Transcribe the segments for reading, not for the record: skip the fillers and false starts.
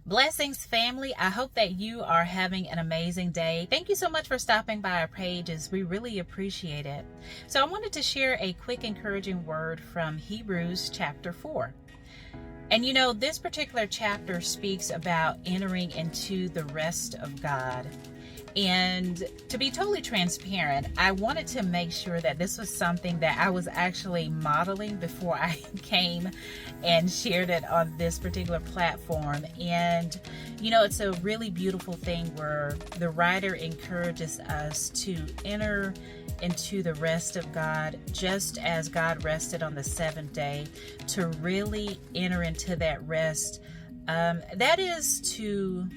Blessings, family. I hope that you are having an amazing day. Thank you so much for stopping by our pages. We really appreciate it. So I wanted to share a quick encouraging word from Hebrews chapter 4. And this particular chapter speaks about entering into the rest of God. And to be totally transparent, I wanted to make sure that this was something that I was actually modeling before I came and shared it on this particular platform. And, it's a really beautiful thing where the writer encourages us to enter into the rest of God, just as God rested on the seventh day, to really enter into that rest. That is to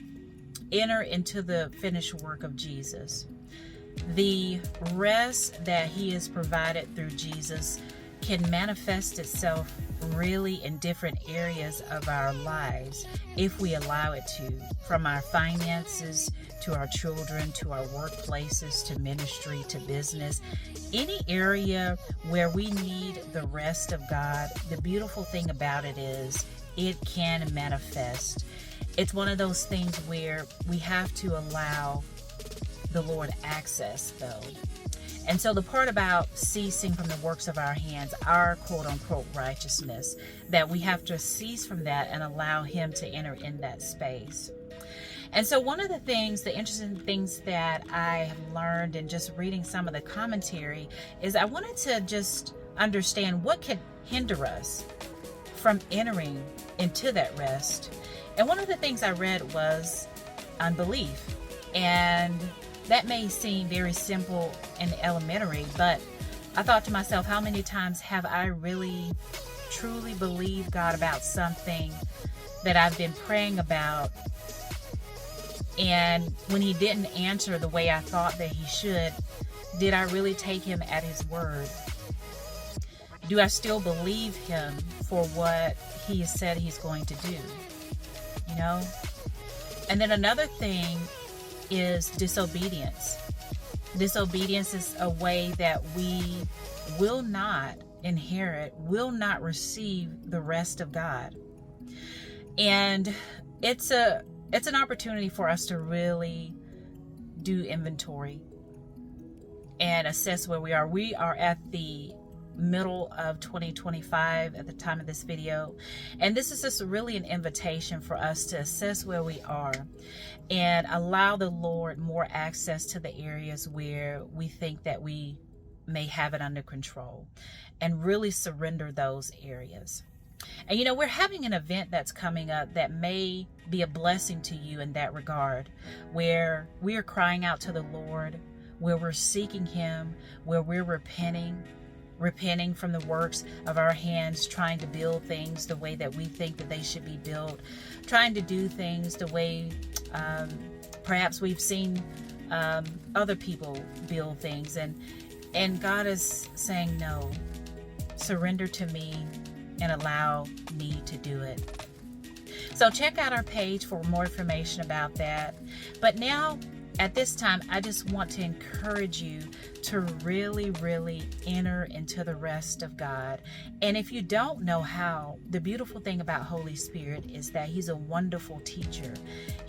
enter into the finished work of Jesus. The rest that He has provided through Jesus can manifest itself really in different areas of our lives if we allow it to, from our finances to our children, to our workplaces, to ministry, to business. Any area where we need the rest of God, the beautiful thing about it is it can manifest. It's one of those things where we have to allow the Lord access, though. And so the part about ceasing from the works of our hands, our quote-unquote righteousness, that we have to cease from that and allow Him to enter in that space. And so one of the interesting things that I have learned in just reading some of the commentary is I wanted to just understand what could hinder us from entering into that rest. And one of the things I read was unbelief. And that may seem very simple and elementary, but I thought to myself, how many times have I really, truly believed God about something that I've been praying about? And when He didn't answer the way I thought that He should, did I really take Him at His word? Do I still believe Him for what He has said He's going to do? And then another thing is disobedience. Disobedience is a way that we will not inherit, will not receive the rest of God. And it's an opportunity for us to really do inventory and assess where we are. We are at the middle of 2025 at the time of this video, and this is just really an invitation for us to assess where we are and allow the Lord more access to the areas where we think that we may have it under control, and really surrender those areas. And we're having an event that's coming up that may be a blessing to you in that regard, where we are crying out to the Lord, where we're seeking Him, where we're repenting from the works of our hands, trying to build things the way that we think that they should be built, trying to do things the way perhaps we've seen other people build things. And God is saying, no, surrender to me and allow me to do it. So check out our page for more information about that. But now, at this time, I just want to encourage you to really, really enter into the rest of God. And if you don't know how, the beautiful thing about Holy Spirit is that He's a wonderful teacher.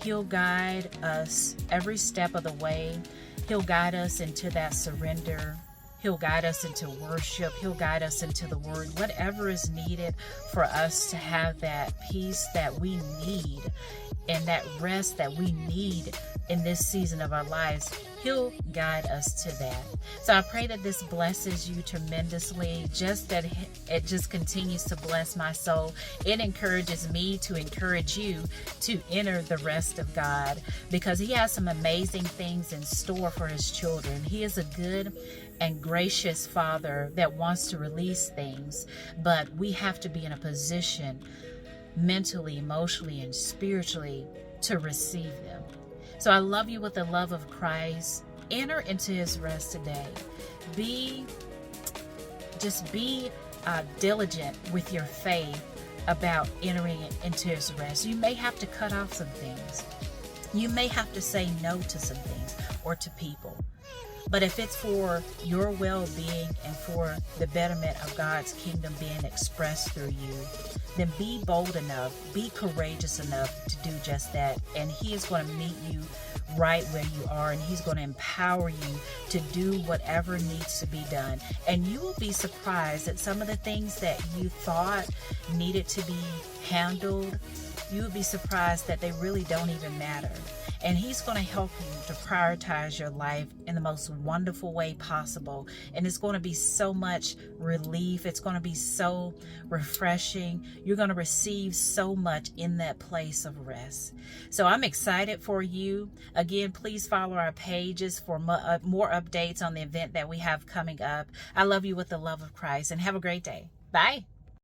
He'll guide us every step of the way. He'll guide us into that surrender. He'll guide us into worship. He'll guide us into the Word. Whatever is needed for us to have that peace that we need and that rest that we need in this season of our lives, He'll guide us to that. So I pray that this blesses you tremendously, just that it just continues to bless my soul. It encourages me to encourage you to enter the rest of God, because He has some amazing things in store for His children. He is a good and gracious Father that wants to release things, but we have to be in a position mentally, emotionally, and spiritually to receive them. So I love you with the love of Christ. Enter into His rest today. Be diligent with your faith about entering into His rest. You may have to cut off some things. You may have to say no to some things or to people. But if it's for your well-being and for the betterment of God's kingdom being expressed through you, then be bold enough, be courageous enough to do just that. And He is going to meet you right where you are, and He's going to empower you to do whatever needs to be done. And you will be surprised that some of the things that you thought needed to be handled, you would be surprised that they really don't even matter. And He's going to help you to prioritize your life in the most wonderful way possible. And it's going to be so much relief. It's going to be so refreshing. You're going to receive so much in that place of rest. So I'm excited for you. Again, please follow our pages for more updates on the event that we have coming up. I love you with the love of Christ, and have a great day. Bye.